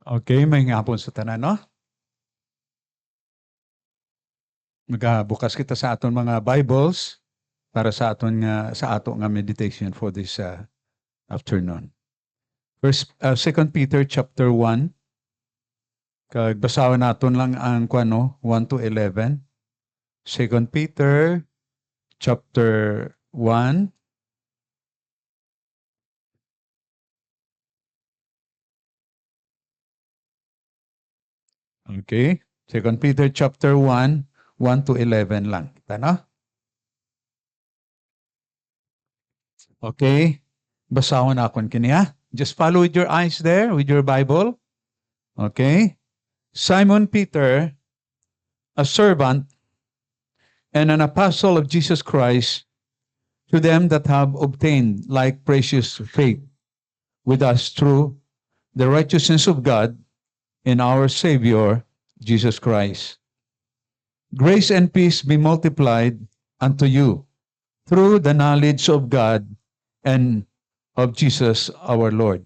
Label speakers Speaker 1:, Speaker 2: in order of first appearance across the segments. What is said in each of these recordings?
Speaker 1: Okay, may ngapon sa tanan, no? Magabukas kita sa aton mga Bibles para sa aton nga sa ato nga meditation for this afternoon. Second Peter chapter 1, kag basahon naton lang ang 1 to 11. Second Peter chapter 1. Okay? Second Peter chapter 1, 1 to 11 lang. Kita no? Okay? Basahon akon kini ha. Just follow with your eyes there with your Bible. Okay? Simon Peter, a servant and an apostle of Jesus Christ, to them that have obtained like precious faith with us through the righteousness of God in our Savior, Jesus Christ. Grace and peace be multiplied unto you through the knowledge of God and of Jesus our Lord,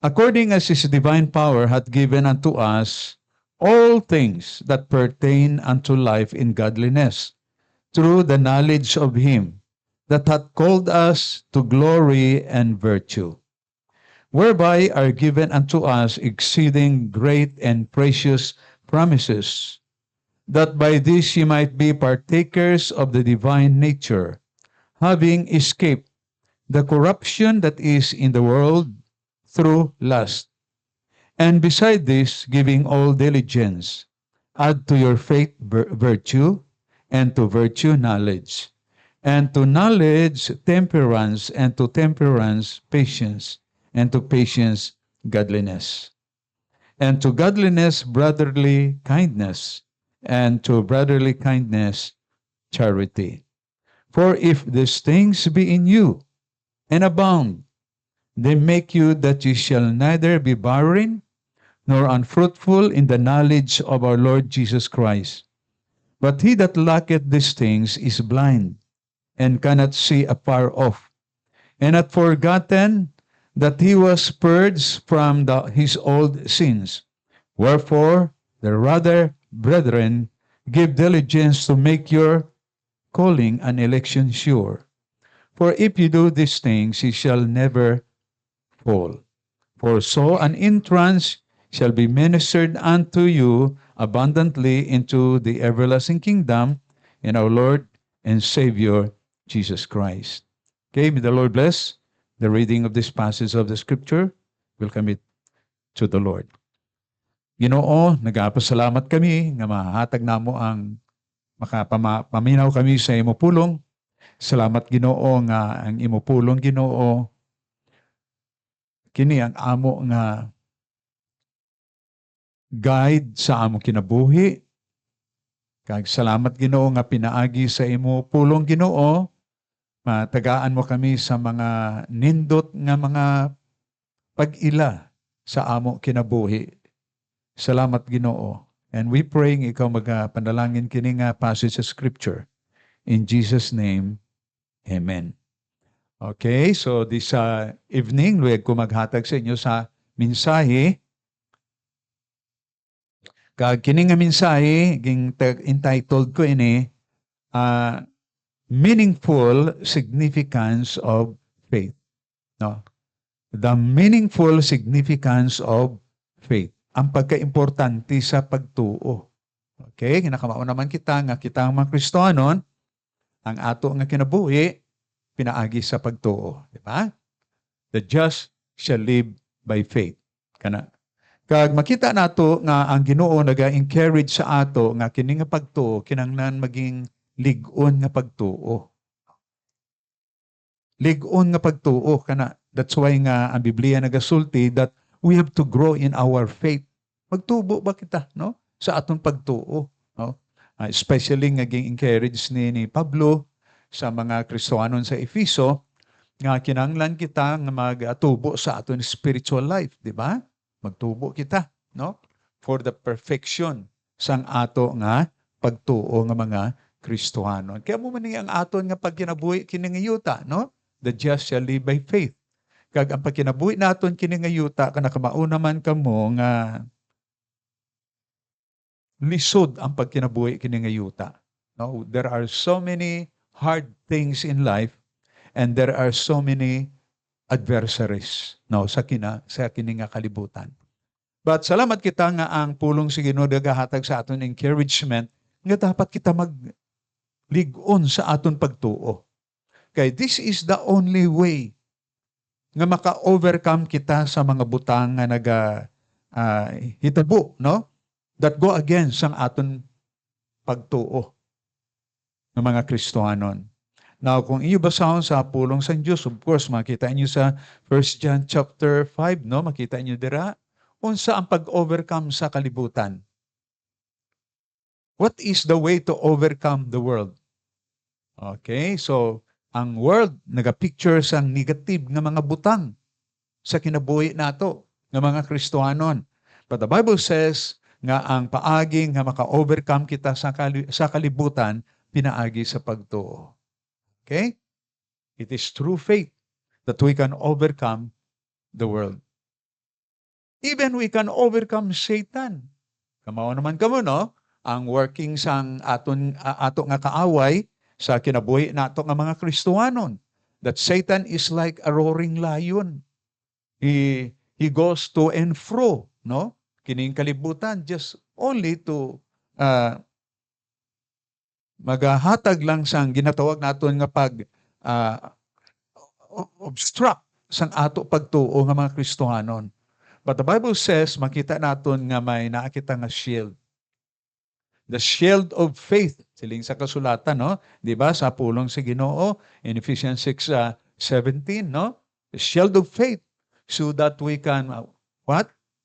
Speaker 1: according as his divine power hath given unto us all things that pertain unto life in godliness, through the knowledge of him that hath called us to glory and virtue, whereby are given unto us exceeding great and precious promises, that by this ye might be partakers of the divine nature, having escaped the corruption that is in the world through lust. And beside this, giving all diligence, add to your faith virtue, and to virtue knowledge, and to knowledge temperance, and to temperance patience, and to patience godliness, and to godliness brotherly kindness, and to brotherly kindness charity. For if these things be in you and abound, they make you that ye shall neither be barren nor unfruitful in the knowledge of our Lord Jesus Christ. But he that lacketh these things is blind, and cannot see afar off, and hath forgotten that he was purged from his old sins. Wherefore, the rather, brethren, give diligence to make your calling and election sure. For if you do these things, ye shall never fall. For so an entrance shall be ministered unto you abundantly into the everlasting kingdom in our Lord and Savior, Jesus Christ. Okay, may the Lord bless the reading of this passage of the Scripture. We'll commit to the Lord. Ginoo, nagapasalamat kami nga mahatag namo ang makapaminaw kami sa imo pulong. Salamat Ginoo nga ang imo pulong Ginoo kini ang amo nga guide sa amo kinabuhi. Kag salamat Ginoo nga pinaagi sa imo pulong Ginoo. Matagaan mo kami sa mga nindot nga mga pag-ila sa amo kinabuhi. Salamat Ginoo. And we pray ikaw magapanalangin kini nga passage of scripture. In Jesus' name, amen. Okay, so this evening, luwag ko maghatag sa inyo sa mensahe. Kag kini nga mensahe, entitled ko ini, Meaningful Significance of Faith. No? The meaningful significance of faith. Ang pagkaimportante sa pagtuo. Okay, kinakamao naman kita nga kita ang mga Kristohanon, ang ato nga kinabuhi, pinaagi sa pagtuo. Di ba? The just shall live by faith. Kana. Kag makita nato nga ang Ginoo naga-encourage sa ato nga kini nga pagtuo kinahanglan maging lig-on nga pagtuo. Lig-on nga pagtuo kana. That's why nga ang Biblia nagasulti that we have to grow in our faith. Magtubo ba kita, no? Sa atong pagtuo, no? Especially nga gi-encourage ni Pablo sa mga Kristohanon sa Efeso nga kinahanglan kita nga magtubo sa aton spiritual life, di ba? Magtubo kita, no? For the perfection sang ato nga pagtuo nga mga Kristohanon. Kaya mo man ang aton nga pagkinabuhi kini nga yuta, no? The just shall live by faith. Kag ang pagkinabuhi naton kini nga yuta kana kamauna man kamo nga lisod ang pagkinabuhi kini nga yuta. No, there are so many hard things in life and there are so many adversaries sa kini nga kalibutan. But salamat kita nga ang pulong sa Ginoo nagahatag sa aton encouragement nga dapat kita magligon sa aton pagtuo. Kay this is the only way nga maka-overcome kita sa mga butang nga hitabo, no? That go against ang aton pagtuo ng mga Kristohanon. Now, kung inyo basahon sa pulong sa Diyos, of course, makita inyo sa 1 John chapter 5, no? Makita inyo dira, unsa ang pag-overcome sa kalibutan. What is the way to overcome the world? Okay, so ang world naga-picture sang negative nga mga butang sa kinabuhi nato nga mga Kristohanon. But the Bible says nga ang paagi nga maka-overcome kita sa kalibutan pinaagi sa pagtuo. Okay? It is through faith that we can overcome the world. Even we can overcome Satan. Kamaw naman kamo, no? Ang working sang ato nga kaaway sa kinabuhi nato nga mga Kristohanon. That Satan is like a roaring lion. He goes to and fro, no? Kining kalibutan just only to maghahatag lang sang ginatawag naton nga obstruct sang ato pagtuo nga mga Kristohanon. But the Bible says, makita naton nga may nakita nga shield. The shield of faith. Siling sa kasulatan, no? Di ba? Sa pulong sa Ginoo in Ephesians 6:17, no? The shield of faith so that we can,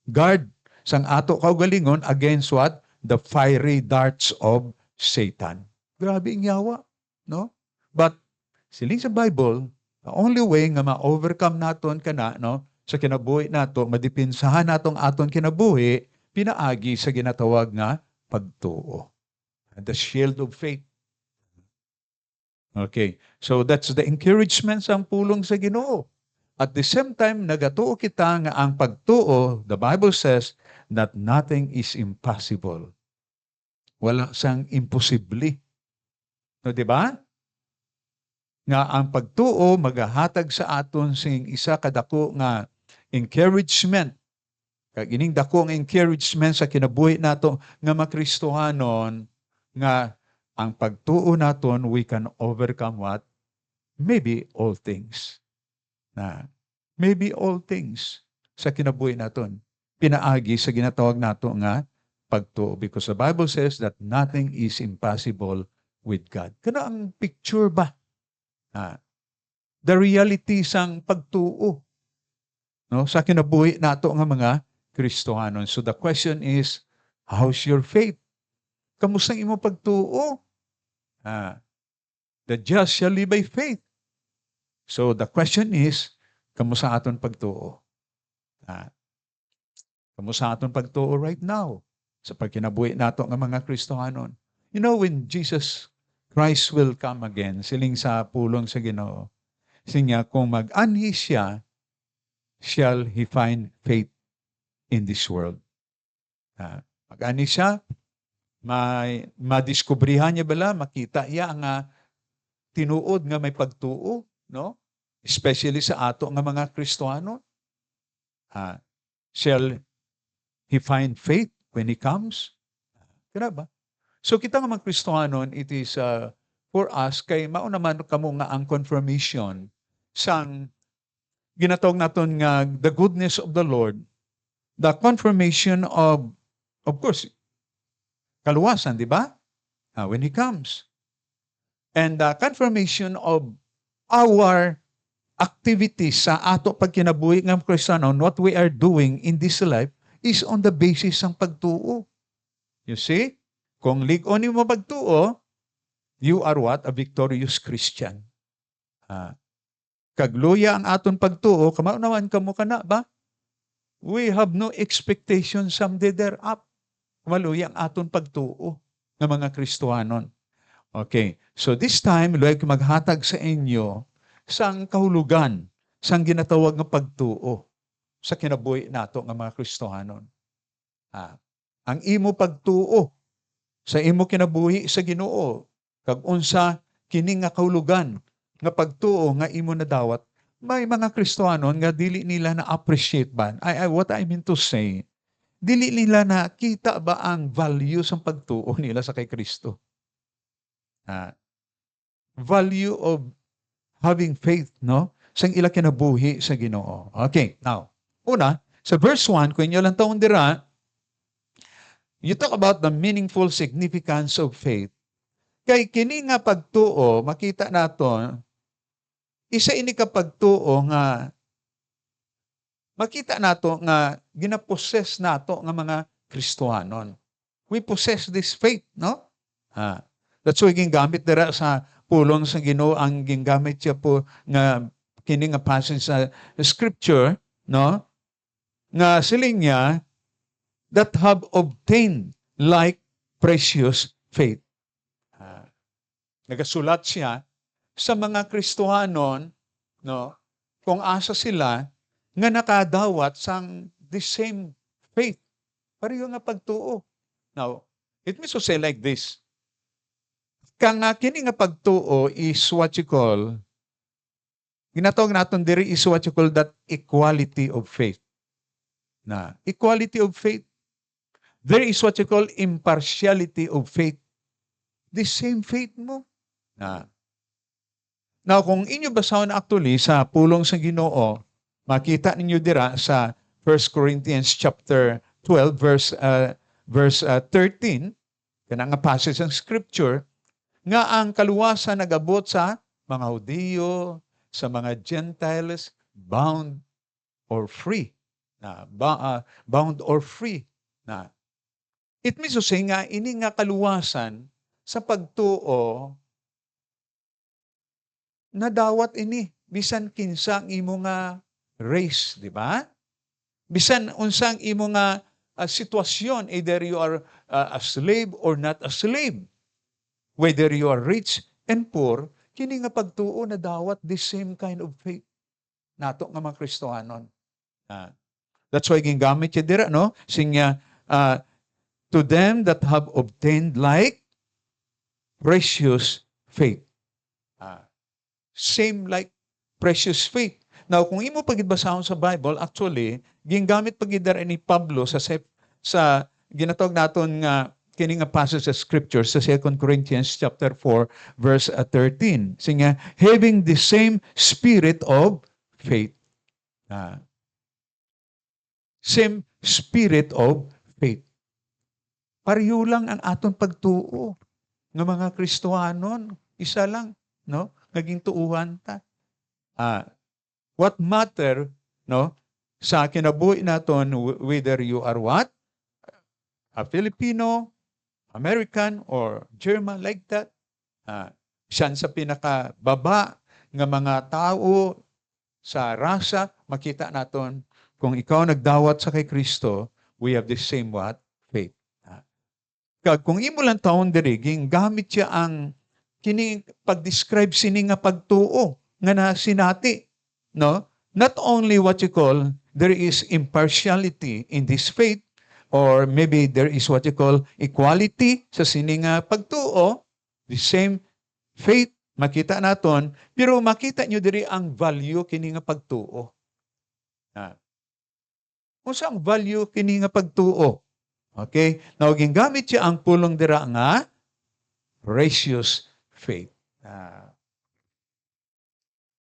Speaker 1: guard sang ato kaugalingon against what? The fiery darts of Satan. Grabe ang yawa, no? But siling sa Bible, the only way nga ma-overcome naton kana, no, sa kinabuhi nato, madipinsahan natong aton kinabuhi, pinaagi sa ginatawag nga pagtuo. The shield of faith. Okay, so that's the encouragement sa pulong sa Ginoo. At the same time, nagatuo kita nga ang pagtuo, the Bible says that nothing is impossible. Wala sang imposible. No, di ba? Nga ang pagtuo magahatag sa aton sing isa kadako nga encouragement. Kag ining dako nga encouragement sa kinabuhi nato nga makristohanon nga ang pagtuo naton we can overcome what? Maybe all things. Maybe all things sa kinabuhi naton. Pinaagi sa ginatawag nato nga pagtuo because the Bible says that nothing is impossible with God. Kana ang picture ba? The reality sang pagtuo, no, sa kinabuhi nato nga mga Kristohanon. So the question is, how's your faith? Kamusta ang imong pagtuo? The just shall live by faith. So the question is, kamusta aton pagtuo? Kamusta aton pagtuo right now sa pagkinabuhi nato nga mga Kristohanon? You know, when Jesus Christ will come again, siling sa pulong sa Ginoo, sinya kung mag-anhi siya, shall he find faith in this world. Mag-anhi siya, madiskubrihan niya bala, makita niya ang tinuod nga may pagtuo, no? Especially sa ato nga mga Kristohanon. Shall he find faith when he comes? Kaya ba? So kita nga mga Kristohanon, it is for us, kay maunaman kamo nga ang confirmation sang ginatawag naton nga the goodness of the Lord, the confirmation of course, kaluwasan, di ba? When He comes. And the confirmation of our activities sa ato pagkinabuhi ng Kristohanon, what we are doing in this life is on the basis ng pagtuo. You see? Kung lig-on mo pagtuo, you are what? A victorious Christian. Kagluya ang aton pagtuo, kamao naman kamo kana ba? We have no expectation someday thereafter. Maluya ang aton pagtuo ng mga Kristohanon. Okay, so this time, Lord, maghatag sa inyo sang kahulugan sang ginatawag nga pagtuo sa kinabuhi nato nga mga Kristohanon. Ang imo pagtuo sa imo kinabuhi sa Ginoo kag unsa kini nga kahulugan nga pagtuo nga imo nadawat, may mga Kristohanon nga dili nila na appreciate ba? What I mean to say, dili nila na kita ba ang value sa pagtuo nila sa kay Kristo? Value of having faith, no? Sang ila kinabuhi sa Ginoo. Okay, now, una, sa verse 1, kung inyo lang taon dira, you talk about the meaningful significance of faith. Kay kini nga pagtuo, makita nato, isa ini ka pagtuo nga makita nato nga ginaposes nato nga mga Kristohanon. We possess this faith, no? That's why gingamit dira sa pulong sa Ginoo, ang gingamit siya po nga kini nga passage sa scripture, no? Nga siling niya, that have obtained like precious faith. Nagasulat siya sa mga Kristohanon, no? Kung asa sila nga nakadawat sang the same faith. Pareho nga pagtuo. Now, it means to say like this. Kang kini nga pagtuo is what you call, ginatawag natin diri is what you call that equality of faith. Na equality of faith. There is what you call impartiality of faith. The same faith mo. Now, kung inyo basahon actually sa pulong sa Ginoo, makita ninyo dira sa 1 Corinthians chapter 12 verse 13, kana nga passage ng scripture, nga ang kaluwasan nagabot sa mga Hudiyo, sa mga Gentiles, bound or free. Bound or free. It means to say nga, ini nga kaluwasan sa pagtuo, nadawat ini, bisan kinsa ang imo nga race, di ba? Bisan unsang imo nga sitwasyon, either you are a slave or not a slave. Whether you are rich and poor, kini nga pagtuo na dawat the same kind of faith nato nga mga Kristohanon. That's why gingamit siya dira, no? Sinya, to them that have obtained like precious faith. Same like precious faith. Now, kung imo pagidbasahon sa Bible, actually, gingamit pagidar ni Pablo sa ginatawag naton nga kini nga passage sa scripture sa 2 Corinthians chapter 4 verse 13. Sinya, having the same spirit of faith. Same spirit of faith. Pareho lang ang aton pagtuo ng mga Kristohanon. Isa lang, no? Naging tuuhan ta. What matter, no? Sa kinabuhi naton, whether you are what? A Filipino, American, or German, like that. Siyan sa pinakababa ng mga tao sa rasa, makita naton, kung ikaw nagdawat sa kay Kristo, we have the same what? Faith. Kung imo lang taon diri, gamit siya ang kini pag-describe sini nga pagtuo nga na sinati, no? Not only what you call, there is impartiality in this faith, or maybe there is what you call equality sa sini nga pagtuo, the same faith, makita naton, pero makita nyo diri ang value kini nga pagtuo. Unsa ang value kini nga pagtuo? Okay? Now, gingamit siya ang pulong dira nga precious faith.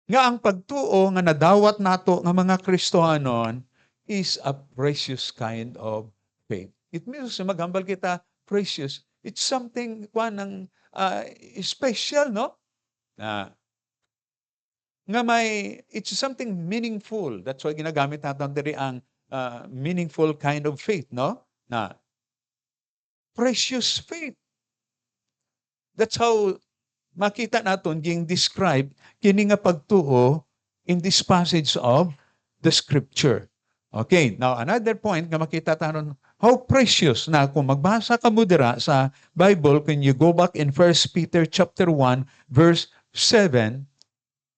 Speaker 1: Nga ang pagtuo nga nadawat nato nga mga Kristohanon is a precious kind of faith. It means maghambal kita precious. It's something ng special, no? Nga it's something meaningful. That's why ginagamit natin diri ang meaningful kind of faith, no? Na precious faith. That's how makita naton ging describe kini nga pagtuo in this passage of the scripture. Okay, now another point nga makita tanon how precious na kung magbasa ka mo dira sa Bible, when you go back in 1 Peter chapter 1 verse 7,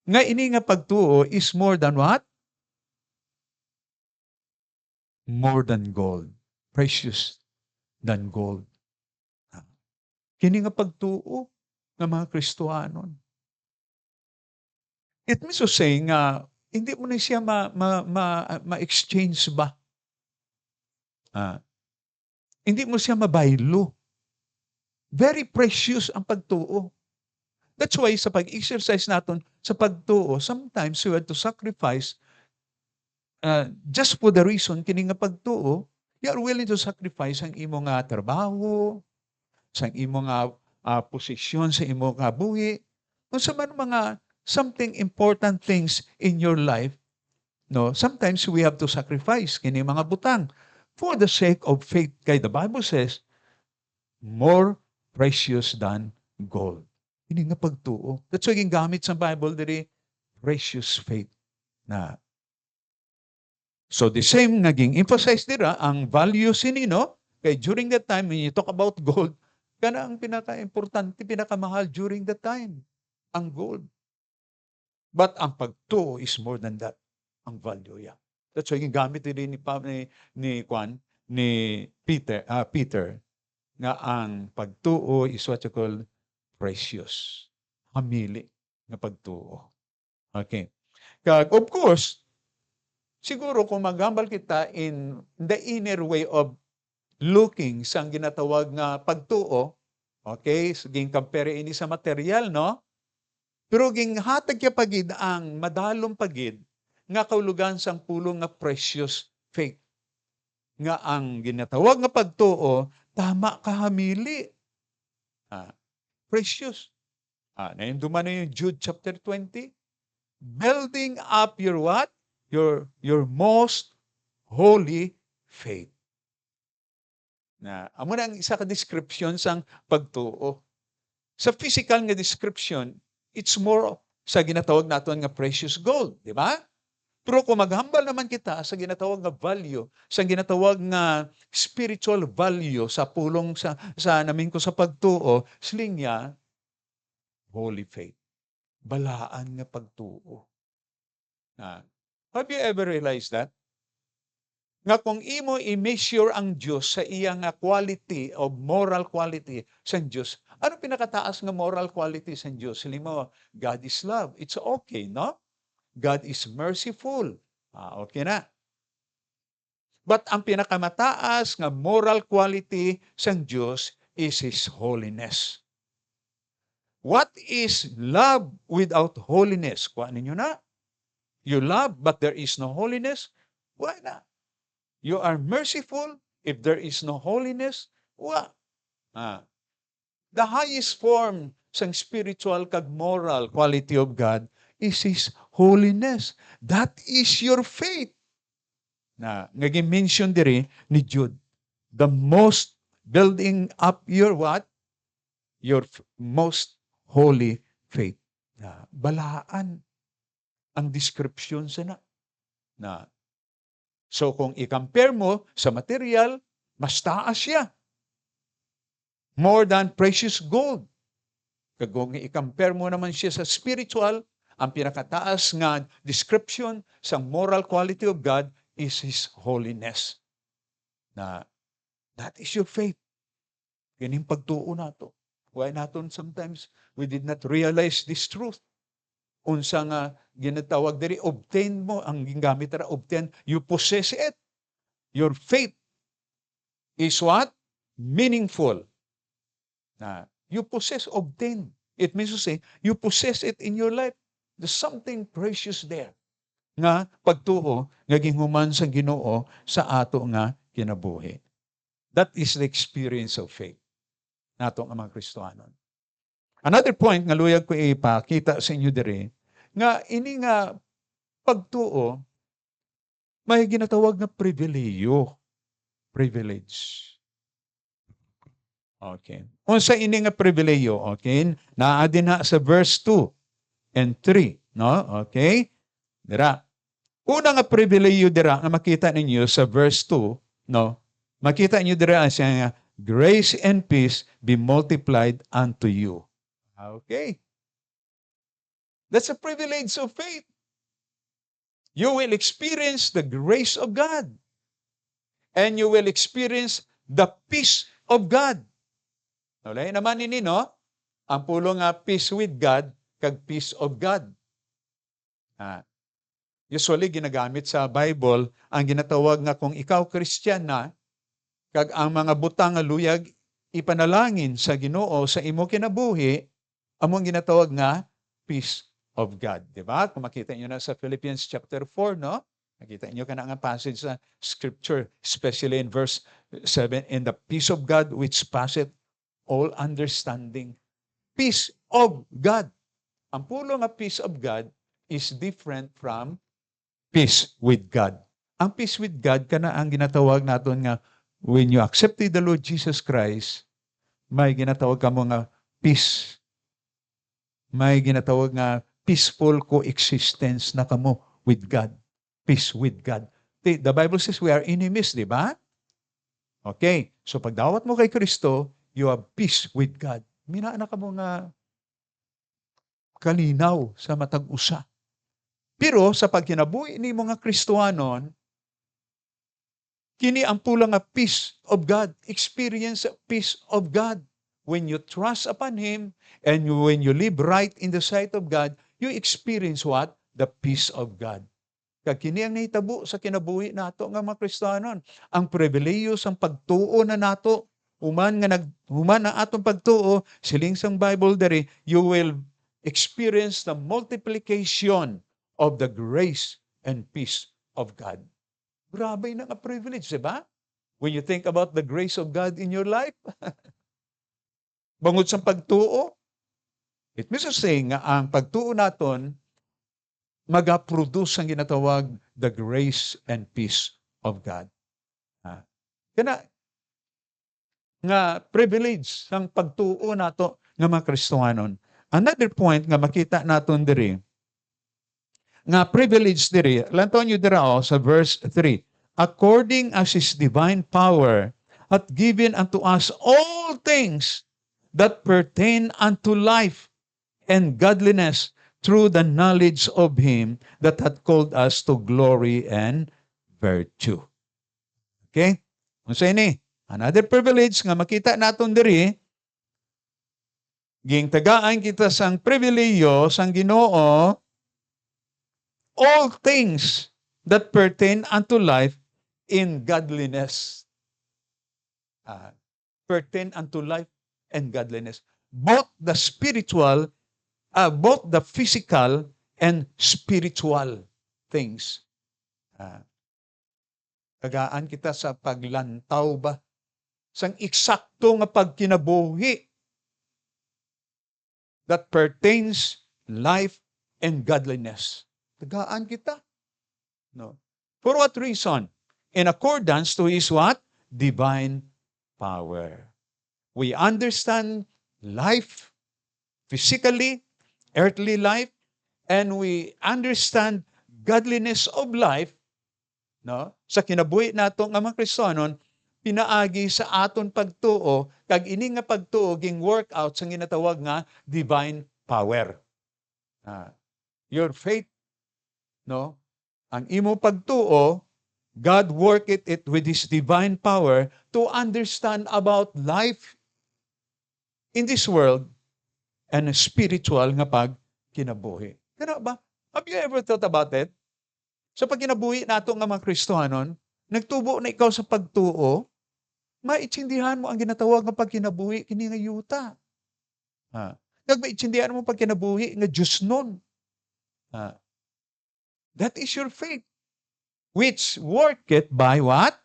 Speaker 1: Nga ini nga pagtuo is more than what? More than gold. Precious than gold. Kini nga pagtuo ng mga Kristohanon. It means to say nga, hindi mo na siya ma-exchange ba? Hindi mo siya mabaylo. Very precious ang pagtuo. That's why sa pag-exercise natin sa pagtuo, sometimes you have to sacrifice just for the reason kini nga pagtuo, you are willing to sacrifice ang imo nga trabaho, sa imo nga posisyon sa imo nga buhi, o sa mga something important things in your life. No, sometimes we have to sacrifice kini mga butang for the sake of faith. Kay the Bible says, more precious than gold. Ini nga pagtuo. That's why gingamit sa Bible diri precious faith na. So the same naging emphasize dira ang value sinino kay during that time when you talk about gold, kana ang pinaka-importante, pinakamahal during that time, ang gold. But ang pagtuo is more than that, ang value ya. That's why gingamit din ni Peter nga ang pagtuo is what you call precious. Hamili nga pagtuo. Okay. Of course, siguro kung maghambal kita in the inner way of looking sa ginatawag nga pagtuo, okay, so compare ini sa material, no? Pero hatag kya pagid ang madalom pagid nga kaulugan sang pulong nga precious faith. Nga ang ginatawag nga pagtuo, tama kahamili. Precious. Nainduman na yung Jude chapter 20. Building up your what? Your most holy faith. Amo na ang isa ka description sang pagtuo. Sa physical nga description, it's more sa ginatawag naton nga precious gold, di ba? Pero kung maghambal naman kita sa ginatawag nga value, sa ginatawag nga spiritual value sa pulong sa namin ko sa pagtuo, sling niya, holy faith. Balaan nga pagtuo. Have you ever realized that? Nga kung imo i-measure ang Diyos sa iya nga quality o moral quality sa Diyos, ano pinakataas nga moral quality sa Diyos? Sili mo, God is love. It's okay, no? God is merciful. Okay na. But ang pinakamataas nga moral quality sa Diyos is His holiness. What is love without holiness? Kuha ninyo na. You love but there is no holiness? Why na? You are merciful if there is no holiness? Why? The highest form sang spiritual kag moral quality of God is His holiness. That is your faith. Nag-mention diri ni Jude, the most building up your what? Your most holy faith. Balaan ang description sa na. So kung i-compare mo sa material, mas taas siya. More than precious gold. Kung i-compare mo naman siya sa spiritual, ang pinakataas nga description sa moral quality of God is His holiness. That is your faith. Ganing pagtuo nato. Why naton sometimes we did not realize this truth? Unsa nga ginatawag diri, obtain mo, ang gingamit ra obtain, you possess it. Your faith is what? Meaningful. You possess, obtain. It means to say, you possess it in your life. There's something precious there. Nga pagtuo, nga ginhuman sa Ginoo sa ato nga kinabuhi. That is the experience of faith. Nato nga mga Kristohanon. Another point nga luyag ko ipakita sa inyo dire, nga ini nga pagtuo, may ginatawag na privilege. Okay. Unsa ini nga privilege, okay? Naa din na sa verse 2 and 3, no? Okay? Dira. Una nga privilege dira nga makita ninyo sa verse 2, no? Makita niyo dira siya, grace and peace be multiplied unto you. Okay. That's a privilege of faith. You will experience the grace of God. And you will experience the peace of God. Wala naman ini, no? Ang pulo nga peace with God, kag peace of God. Usually, ginagamit sa Bible, ang ginatawag nga kung ikaw Christian na, kag ang mga butang nga luyag, ipanalangin sa Ginoo sa imo kinabuhi, among ginatawag nga peace of God. Diba? Kung makita nyo na sa Philippians chapter 4, no? Nakita nyo ka na nga passage sa scripture, especially in verse 7, "In the peace of God which passeth all understanding." Peace of God. Ang pulo nga peace of God is different from peace with God. Ang peace with God, kana ang ginatawag natin nga, when you accepted the Lord Jesus Christ, may ginatawag ka mo nga peace. May ginatawag nga peaceful coexistence na kamo with God. Peace with God. The Bible says we are enemies, di ba? Okay. So pagdawat mo kay Kristo, you have peace with God. Minaan na ka mo nga kalinaw sa matag usa. Pero sa pagkinabuhi ni mga Kristohanon, kini ang pula nga peace of God. Experience peace of God. When you trust upon Him and when you live right in the sight of God, you experience what? The peace of God. Kag kini ang nahitabo sa kinabuhi nato nga mga Kristohanon. Ang pribileyo sang pagtuo na nato, human ang atong pagtuo, siling sang Bible dere, you will experience the multiplication of the grace and peace of God. Grabe na nga privilege, di ba? When you think about the grace of God in your life, bangod sa pagtuo, it means to say nga ang pagtuo naton mag-produce ang ginatawag the grace and peace of God. Kana nga privilege ang pagtuo nato nga mga Kristohanon. Another point nga makita naton diri, nga privilege diri, lantaw nyo dira sa verse 3, "According as His divine power hath given unto us all things that pertain unto life and godliness through the knowledge of Him that hath called us to glory and virtue." Okay? Unsa ini? Another privilege nga makita naton diri, ging tagaan kita sang pribileyo sang Ginoo, all things that pertain unto life in godliness. Pertain unto life and godliness. Both the spiritual, both the physical and spiritual things. Tagaan kita sa paglantaw ba? Sang eksakto nga pagkinabuhi that pertains life and godliness. Tagaan kita. No. For what reason? In accordance to His what? Divine power. We understand life physically, earthly life, and we understand godliness of life, no? Sa kinabuhi nato nga mga Kristohanon, pinaagi sa aton pagtuo, kag ini nga pagtuo ging workout sa ginatawag nga divine power. Your faith, no? Ang imo pagtuo, God worked it with His divine power to understand about life in this world and a spiritual nga pagkinabuhi. Kaya ba? Have you ever thought about it? Sa pagkinabuhi nato nga mga Kristohanon, nagtubo na ikaw sa pagtuo, maitsindihan mo ang ginatawag nga pagkinabuhi kini nga yuta. Kag maitsindihan mo pagkinabuhi nga Diyos nun. That is your faith, which worketh by what?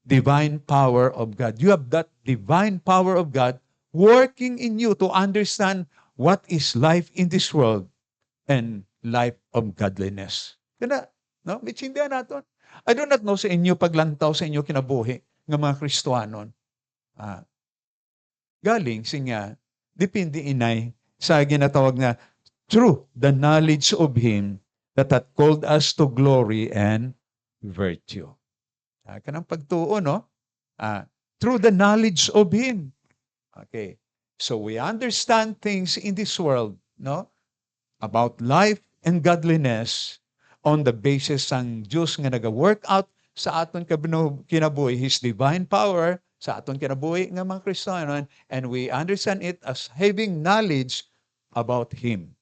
Speaker 1: Divine power of God. You have that divine power of God working in you to understand what is life in this world and life of godliness. Kaya, no? Mitsindihan natin. I do not know sa inyo paglantaw sa inyo kinabuhi ng mga Kristohanon. Galing siya, depende inay sa ginatawag na through the knowledge of Him that hath called us to glory and virtue. Kanang pagtuo, no? Through the knowledge of Him. Okay. So we understand things in this world, no? about life and godliness on the basis sang Diyos nga naga-work out sa aton kinabuhi, His divine power sa aton kinabuhi nga mga Kristiyano, and we understand it as having knowledge about Him.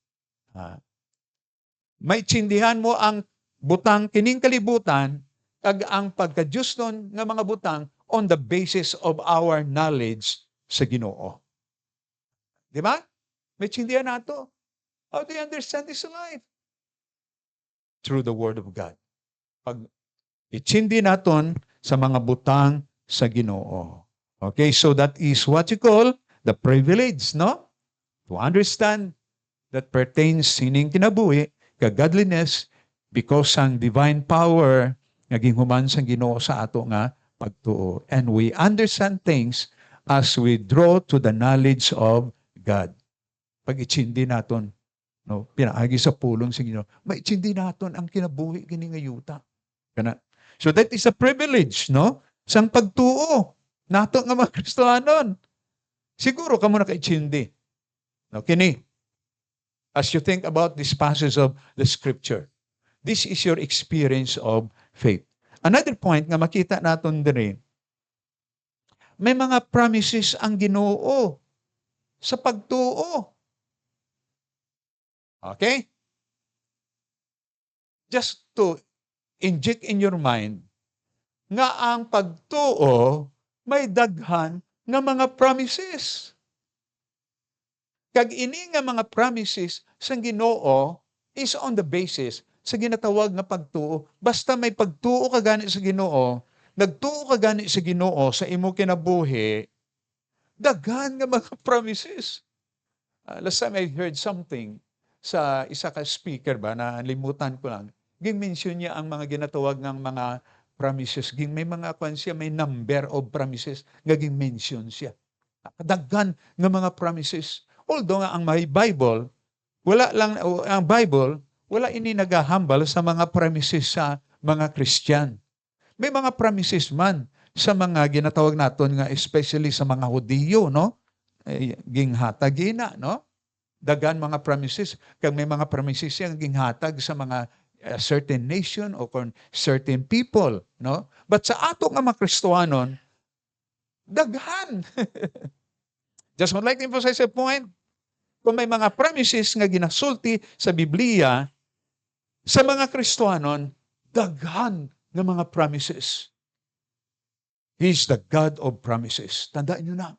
Speaker 1: Maitsindihan mo ang butang kining kalibutan kag ang pagka-Diyos nun nga mga butang on the basis of our knowledge sa Ginoo. Di ba? Maitsindihan nato. How do you understand this life? Through the Word of God. Pag itsindi naton sa mga butang sa Ginoo. Okay, so that is what you call the privilege, no? To understand that pertains sining kinabuhi, godliness, because ang divine power naging human sa Ginoo sa ato nga pagtuo. And we understand things as we draw to the knowledge of God. Pag itsindi naton, no, pinaagi sa pulong sa Ginoo, maitsindi naton ang kinabuhi kini nga yuta. Kana. So that is a privilege, no? Sang pagtuo nato nga mga Kristohanon. Siguro kamo nakaitsindi. No, kini. As you think about this passage of the Scripture, this is your experience of faith. Another point nga makita naton diri, may mga promises ang Ginoo sa pagtuo. Okay? Just to inject in your mind nga ang pagtuo may daghan nga mga promises. Kag ini nga mga promises sa Ginoo is on the basis sa ginatawag nga pagtuo. Basta may pagtuo ka gani sa Ginoo, nagtuo ka gani sa Ginoo sa imo kinabuhi, daghan nga mga promises. Last time I heard something sa isa ka speaker ba, na limutan ko lang, ging-mention niya ang mga ginatawag ng mga promises. May mga kwan siya, may number of promises nga ging-mention siya. Daghan nga mga promises. Although nga ang may Bible, ang Bible, wala ini nagahambal sa mga promises sa mga Christian. May mga promises man sa mga ginatawag naton nga, especially sa mga Hudiyo, no? Ginghatagina, no? Dagan mga promises, kag may mga promises yang ginghatag sa mga certain nation o certain people, no? But sa ato nga mga Kristohanon, daghan. Just would like to emphasize a point. Kung may mga promises nga ginasulti sa Biblia, sa mga Kristohanon, daghan nga mga promises. He is the God of promises. Tandaan nyo na.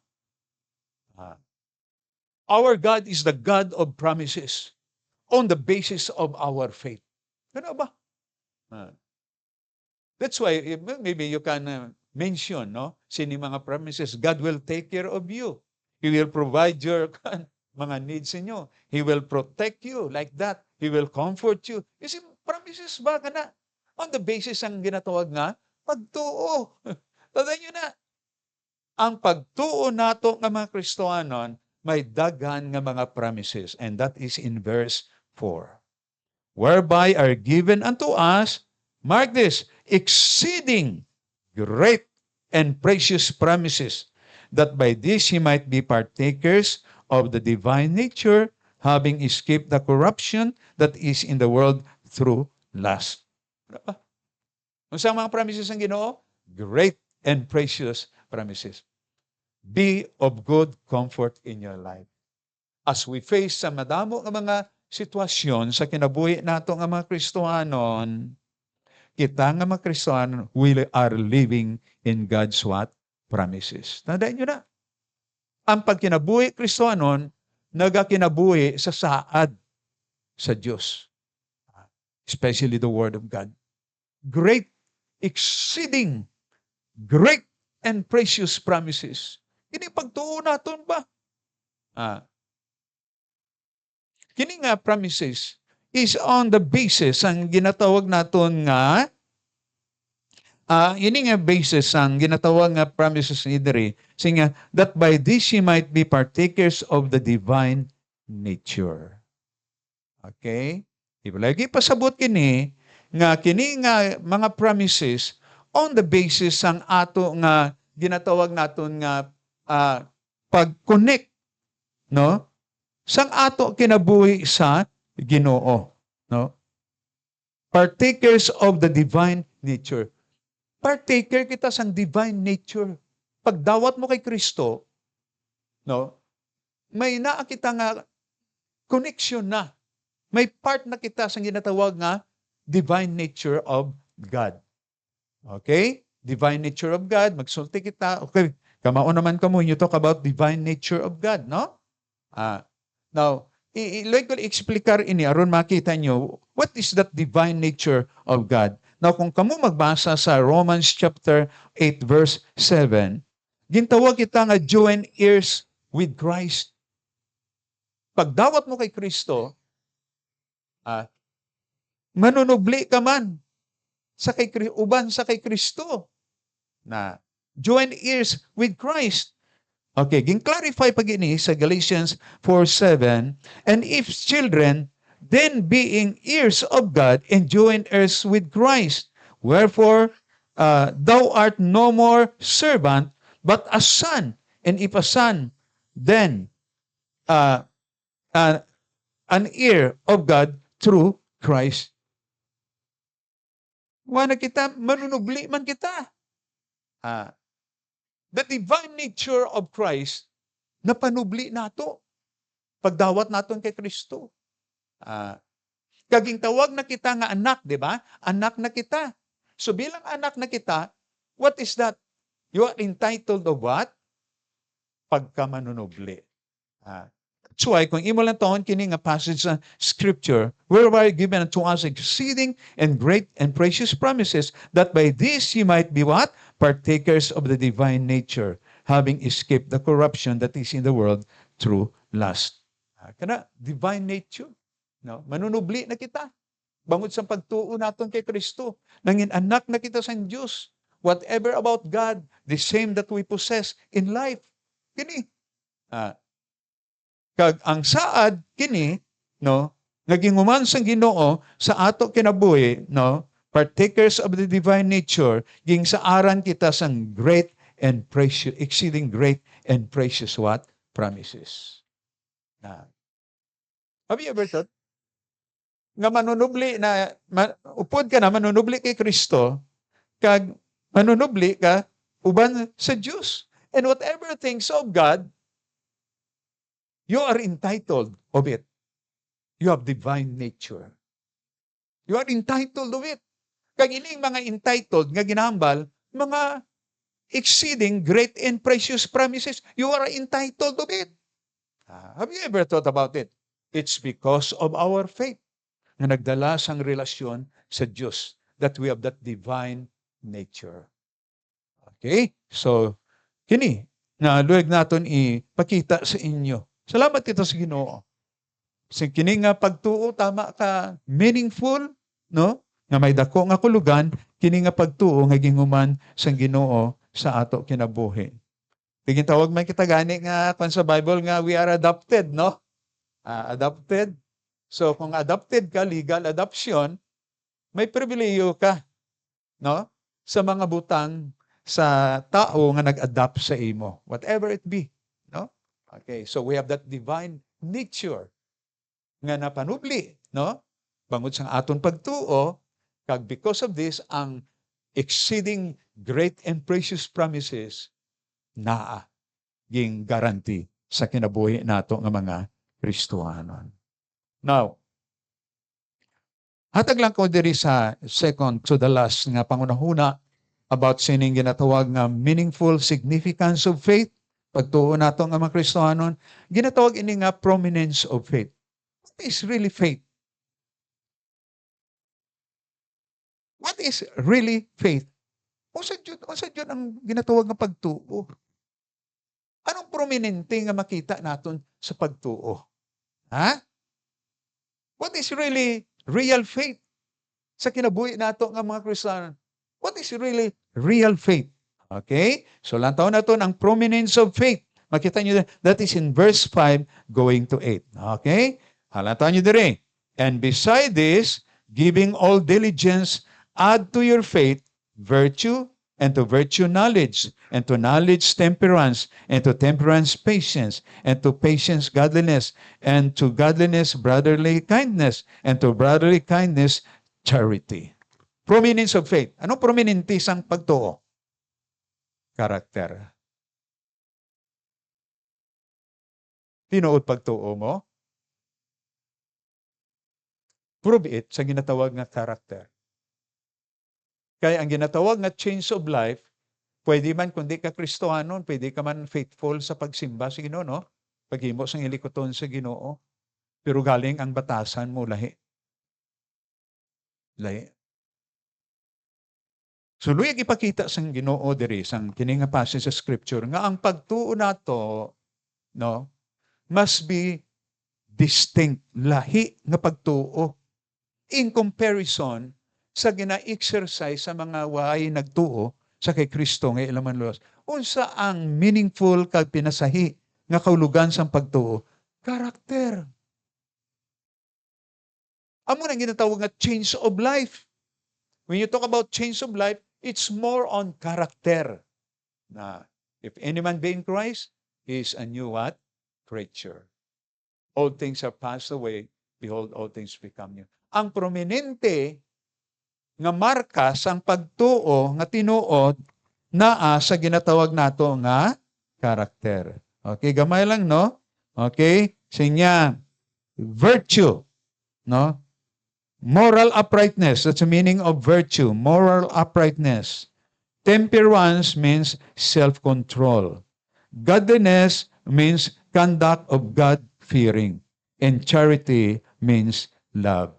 Speaker 1: Our God is the God of promises on the basis of our faith. Ano ba? That's why maybe you can mention, no? Sini mga promises. God will take care of you. He will provide your mga needs inyo. He will protect you like that. He will comfort you. You see, promises ba ka na? On the basis ang ginatawag nga, pagtuo. Tandaan nyo na. Ang pagtuo nato nga mga Kristohanon, may daghan nga mga promises. And that is in verse 4. Whereby are given unto us, mark this, exceeding great and precious promises, that by this ye might be partakers of the divine nature, having escaped the corruption that is in the world through lust. Ano sa mga promises ng Ginoo? Great and precious promises. Be of good comfort in your life. As we face sa madamo ng mga sitwasyon sa kinabuhi nato nga mga Kristohanon, kita nga mga Kristohanon, we are living in God's what? Promises. Tandaan nyo na. Ang pagkinabuhi Kristohanon, nagakinabuhi sa saad sa Diyos. Especially the Word of God. Great, exceeding, great and precious promises. Kini pagtuo naton ba? Kini nga promises is on the basis ang ginatawag naton nga ini nga basis ang ginatawag nga promises ni diri singa that by this ye might be partakers of the divine nature. Okay? Ibulagi pasabot kini nga mga promises on the basis ang ato nga ginatawag naton nga pag-connect, no? Sang ato kinabuhi sa Ginoo, no? Partakers of the divine nature. Partaker kita sa divine nature. Pagdawat mo kay Kristo, no? May naa kita nga connection na. May part na kita sa ginatawag nga divine nature of God. Okay? Divine nature of God, magsulti kita. Okay, kamao naman kamo, you talk about divine nature of God, no? Now, like ko explicar ini aron makita nyo what is that divine nature of God. Now, kung kamo magbasa sa Romans chapter 8 verse 7, gintawag kita nga join ears with Christ. Pagdawat mo kay Kristo, manunubli ka man sa uban sa kay Kristo na join ears with Christ. Okay, ging-clarify pag ini sa Galatians 4:7, and if children, then being heirs of God and joint heirs with Christ, wherefore thou art no more servant, but a son, and if a son, then an heir of God through Christ. Wala kita, manunubli man kita. The divine nature of Christ, napanubli nato. Pagdawat naton kay Kristo. Kaging tawag na kita nga anak, di ba? Anak na kita. So bilang anak na kita, what is that? You are entitled of what? Pagkamanunubli. That's why, kung imo lang taon kini nga passage sa Scripture, whereby given unto us exceeding and great and precious promises, that by this ye might be what? Partakers of the divine nature, having escaped the corruption that is in the world through lust. Kana, divine nature. No? Manunubli na kita. Bangod sa pagtuo naton kay Kristo. Nangin anak na kita sa Diyos. Whatever about God, the same that we possess in life. Kini. Kag ang saad, kini, no, naging human sang Ginoo sa ato kinabuhi, no, partakers of the divine nature, ging sa aran kita sang great and precious, exceeding great and precious what? Promises. Have you ever thought? Nga manunubli na, upod ka na, manunubli kay Kristo, kag manunubli ka, uban sa Diyos. And whatever things of God, you are entitled of it. You have divine nature. You are entitled of it. Kag ining mga entitled nga ginambal, mga exceeding great and precious promises, you are entitled of it. Have you ever thought about it? It's because of our faith na nagdala sang relasyon sa Diyos that we have that divine nature. Okay? So, kini, na luwag naton ipakita sa inyo. Salamat kita sa Ginoo. Sa kini nga pagtuo, tama ka, meaningful, no? Nga may dako nga kulugan, kini nga pagtuo nga ginguman sang Ginoo sa ato kinabuhi. Tigin tawag man kita gani nga kung sa Bible nga we are adopted, no? Adopted. So kung adopted ka, legal adoption, may pribileyo ka, no? Sa mga butang sa tao nga nag-adopt sa imo, whatever it be, no? Okay, so we have that divine nature nga napanubli, no? Bangod sa aton pagtuo, kag because of this, ang exceeding great and precious promises naa ging guarantee sa kinabuhi nato nga mga Kristohanon. Now, hatag lang ko diri sa second to the last nga pangunahuna about sining ginatawag nga meaningful significance of faith. Pagtuo nato nga mga Kristohanon, ginatawag ini nga prominence of faith. What is really faith? What is really faith? Unsa jud ang ginatawag nga pagtuo? Anong prominente nga makita naton sa pagtuo? Ha? What is really real faith? Sa kinabuhi nato nga mga Kristohanon, what is really real faith? Okay? So lantaw naton ang prominence of faith. Makita niyo that is in verse 5 going to 8. Okay? Halata niyo dire. And beside this, giving all diligence, add to your faith virtue, and to virtue knowledge, and to knowledge temperance, and to temperance patience, and to patience godliness, and to godliness brotherly kindness, and to brotherly kindness charity. Prominence of faith. Anong prominente sang pagtuo? Karakter. Tinuod pagtuo mo? Prove it sa ginatawag nga karakter. Kaya ang ginatawag nga change of life, pwede man kung di ka Kristohanon, pwede ka man faithful sa pagsimba sa Ginoo, no? Paghimo sang ilikoton sa Ginoo. Pero galing ang batasan mo lahi. Lahi. So luyag ipakita sang Ginoo diri sang kini nga passage sa scripture nga ang pagtuo nato, no, must be distinct, lahi nga pagtuo in comparison sa gina-exercise sa mga way nagtuo sa kay Kristo nga ilaman luwas. Unsa ang meaningful kag pinasahi nga kaulugan sang pagtuo? Karakter. Amo nang ginatawag nga change of life. When you talk about change of life, it's more on character. Na if any man be in Christ, he is a new what? Creature. Old things are passed away, behold, all things become new. Ang prominente nga marka sang pagtuo nga tinuod naa sa ginatawag nato nga karakter. Okay, gamay lang, no? Okay, sinya virtue, no? Moral uprightness, that's the meaning of virtue, moral uprightness. Temperance means self-control. Godliness means conduct of God-fearing. And charity means love.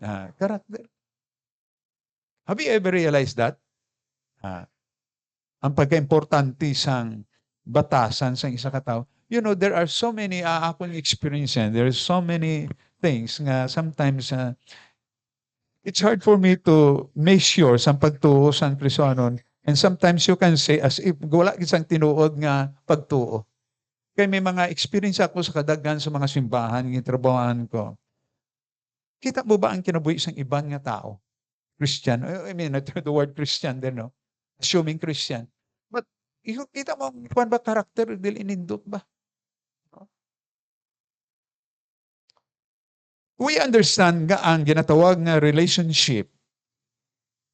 Speaker 1: Karakter. Have you ever realized that? Ang pagka-importante sang batasan sang isa ka tao. You know, there are so many akong experience, there are so many things nga sometimes it's hard for me to make sure sa pagtuo sang Kristohanon, and sometimes you can say as if wala isang tinuod nga pagtuo. Kaya may mga experience ako sa kadaghan sa mga simbahan, ng trabahoan ko. Kita mo ba ang kinabuhi isang ibang nga tao? Christian. I mean, the word Christian din, no? Assuming Christian. But, kita mo, kung ba karakter, dili inindot ba? No? We understand nga ang ginatawag nga relationship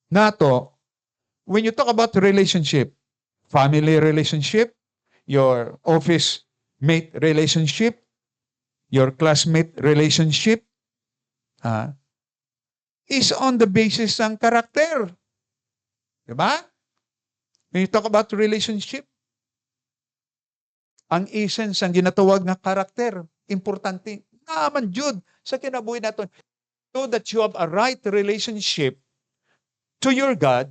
Speaker 1: nato, when you talk about relationship, family relationship, your office mate relationship, your classmate relationship, is on the basis ng karakter. Diba? When you talk about relationship, ang essence ang ginatawag nga karakter, importante, naman jud sa kinabuhi naton, so that you have a right relationship to your God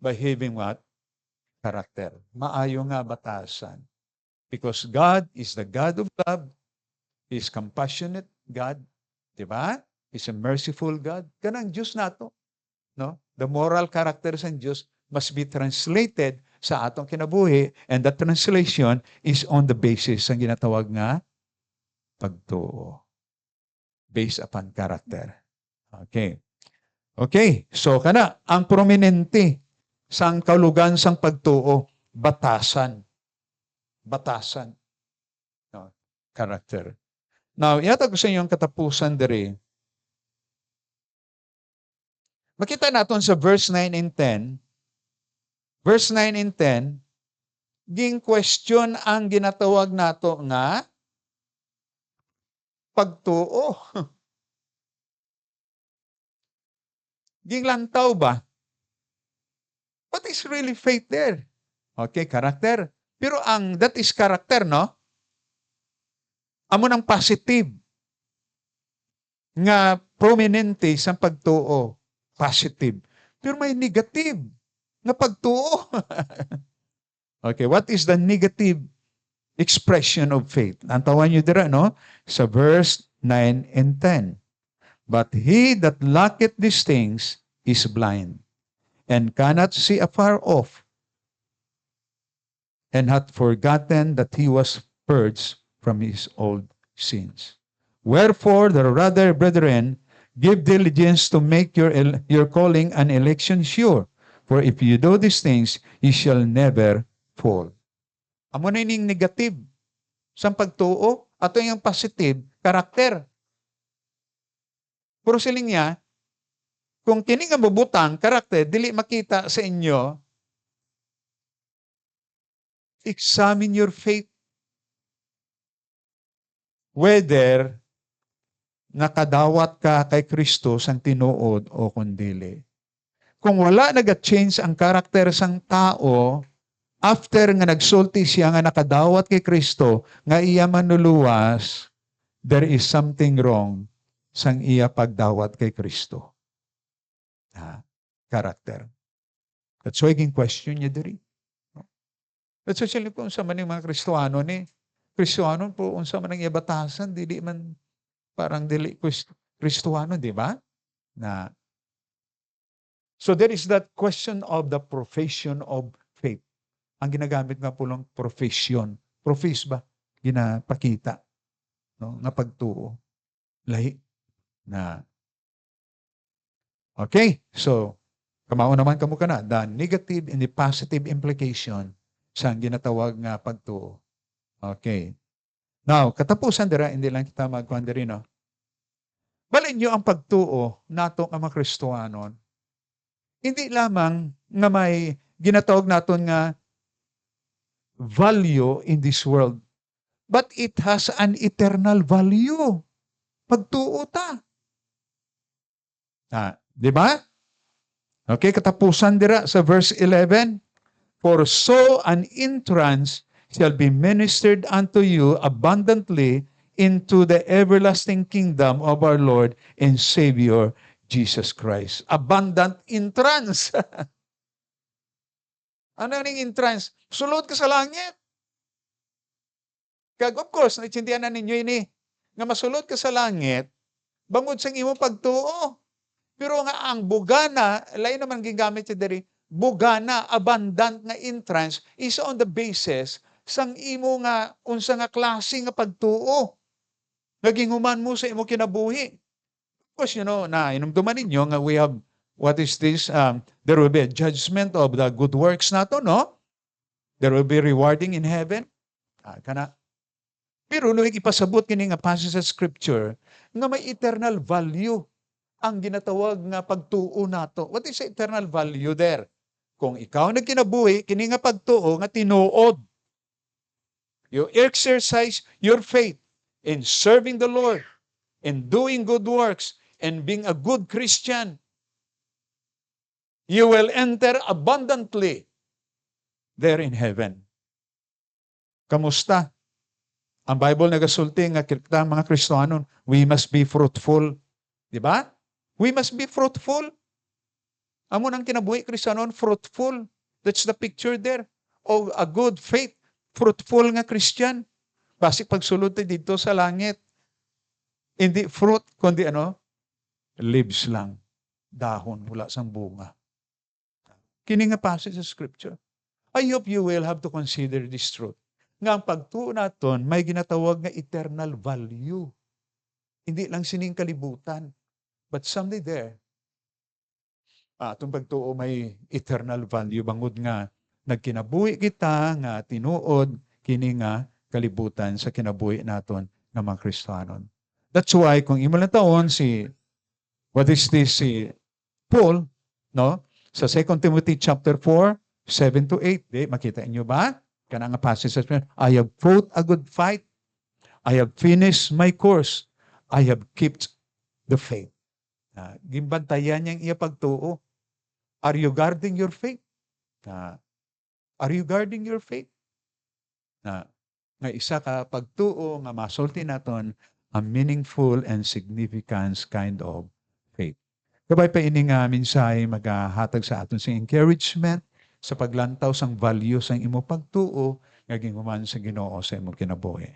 Speaker 1: by having what? Karakter. Maayo nga batasan. Because God is the God of love, He is compassionate God, diba? He's a merciful God. Kanang Diyos nato. No? The moral character sa Diyos must be translated sa atong kinabuhi, and that translation is on the basis ng ginatawag nga pagtuo. Based upon character. Okay. Okay. So, kana, ang prominente sang kaulugan sang pagtuo, batasan. Batasan. No? Character. Now, yata ko sa inyong katapusan diri. Makita natin sa verse 9 and 10. Verse 9 and 10, ging question ang ginatawag nato nga pagtuo. Ging lantaw ba? What is really faith there? Okay, character. Pero that is character, no? Amo ng positive nga prominente sa pagtuo. Positive. Pero may negative nga pagtuo. Okay, what is the negative expression of faith? Antawan nyo dira, no? Sa verse 9 and 10. But he that lacketh these things is blind, and cannot see afar off, and hath forgotten that he was purged from his old sins. Wherefore, the rather, brethren, give diligence to make your calling and election sure. For if you do these things, you shall never fall. Amo na yung negative sa pagtuo, ato yung positive, karakter. Pero siling niya, kung kini nga bubutang, karakter, dili makita sa inyo, examine your faith. Whether nakadawat ka kay Kristo sang tinuod o kundili. Kung wala nag-change ang karakter sang tao, after nga nagsulti siya nga nakadawat kay Kristo, nga iya manuluwas, there is something wrong sang iya pagdawat kay Kristo. Karakter. That's why yung question niya diri. That's why sila po, unsa man yung mga Kristohano ni, Kristohano po, unsa man ang iya batasan, dili man, parang dili Kristohano, di ba? So there is that question of the profession of faith. Ang ginagamit nga po lang profession. Profess ba? Ginapakita. No? Na pagtuo. Lahi. Okay. So, kamao naman kamo ka na. The negative and the positive implication sa ginatawag nga pagtuo. Okay. Now, katapusan dira, hindi lang kita magkuhan diri, no? Balin nyo ang pagtuo nato ang mga Kristohanon. Hindi lamang nga may ginatawag naton nga value in this world, but it has an eternal value. Pagtuo ta. Di ba? Okay, katapusan dira sa verse 11. For so an entrance shall be ministered unto you abundantly into the everlasting kingdom of our Lord and Savior, Jesus Christ. Abundant entrance. Ano yung entrance? Sulod ka sa langit. Kag of course, naitsindihan na ninyo ini, nga masulod ka sa langit, bangod sa imo pagtuo. Pero nga ang bugana, lain naman gigamit siya diri, bugana, abundant nga entrance is on the basis sang imo nga unsa nga klase nga pagtuo. Naging mo sa imo kinabuhi. Of course, na inumduman ninyo nga we have, what is this? There will be a judgment of the good works nato, no? There will be rewarding in heaven. Pero nung ipasabot kini nga passage sa scripture, nga may eternal value ang ginatawag nga pagtuo nato. What is eternal value there? Kung ikaw nagkinabuhi, kini nga pagtuo nga tinuod. You exercise your faith in serving the Lord, in doing good works, and being a good Christian. You will enter abundantly there in heaven. Kamusta? Ang Bible nagasulti nga kita mga Kristohanon, we must be fruitful. Di ba? We must be fruitful. Amo nang kinabuhi Kristohanon, fruitful. That's the picture there of a good faith, fruitful nga Christian. Basic pagsulod dito sa langit. Hindi fruit, kundi leaves lang. Dahon, wala sang bunga. Kini nga passage sa scripture. I hope you will have to consider this truth. Nga ang pagtuo naton may ginatawag nga eternal value. Hindi lang sining kalibutan. But someday there, itong pagtuo may eternal value. Bangod nga, nagkinabuhi kita nga tinuod, kini nga kalibutan sa kinabuhi naton ng mga Kristohanon. That's why, kung imo lang taon si Paul, no? Sa 2 Timothy chapter 4, 7-8, makita niyo ba? Kana nga passage, I have fought a good fight. I have finished my course. I have kept the faith. Gimbantayan niyang iya pagtuo. Are you guarding your faith? Are you guarding your faith? Nga isa ka pagtuo nga masulti naton a meaningful and significant kind of faith. Kabay pa ini nga mensahe maghahatag sa aton sa encouragement sa paglantaw sang value sang imo pagtuo nga ginhuman sa Ginoo sa imo kinabuhi.